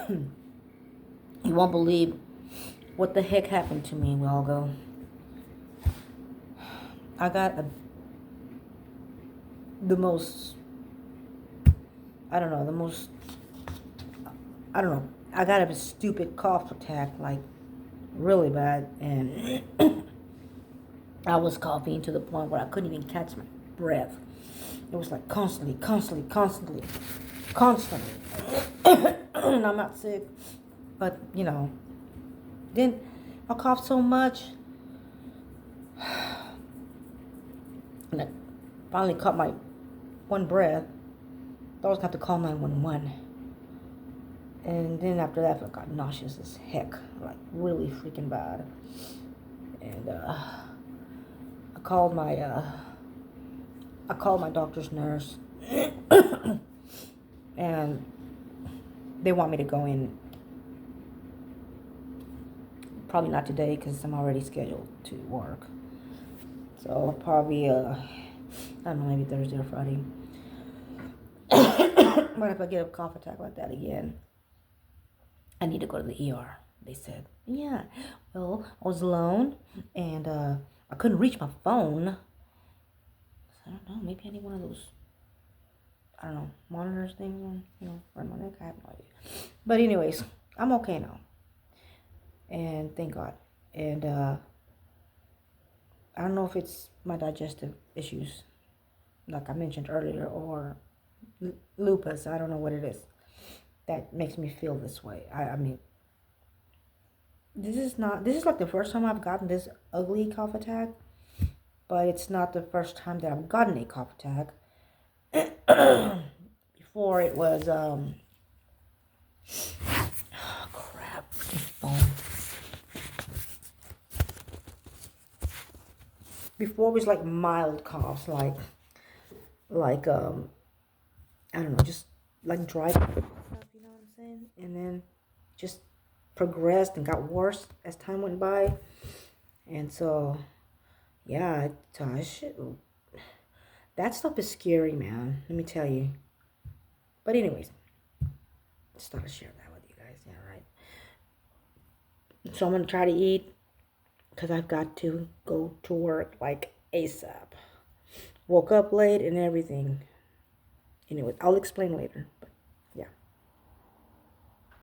You won't believe what the heck happened to me, Walgo. I got the most, I don't know, the most, I don't know. I got a stupid cough attack, like really bad, and I was coughing to the point where I couldn't even catch my breath. It was like constantly, constantly, constantly, constantly. And I'm not sick, but then I coughed so much, and I finally caught my one breath. I was going to have to call 911. And then after that, I got nauseous as heck, like really freaking bad. And I called my doctor's nurse, and they want me to go in. Probably not today because I'm already scheduled to work. So probably I don't know, maybe Thursday or Friday. But if I get a cough attack like that again, I need to go to the ER. They said, yeah. Well, I was alone and I couldn't reach my phone. I don't know. Maybe I need one of those, I don't know, monitors things on, around my neck. I have no idea. But anyways, I'm okay now. And thank God. And I don't know if it's my digestive issues, like I mentioned earlier, or lupus. I don't know what it is that makes me feel this way. I mean, this is like the first time I've gotten this ugly cough attack, but it's not the first time that I've gotten a cough attack. Before it was oh crap, phone. Before it was like mild coughs, like I don't know, just like dry stuff, you know what I'm saying? And then just progressed and got worse as time went by. And so yeah, that stuff is scary, man. Let me tell you. But anyways, just thought I'd share that with you guys. Yeah, right. So I'm gonna try to eat because I've got to go to work like ASAP. Woke up late and everything. Anyway, I'll explain later.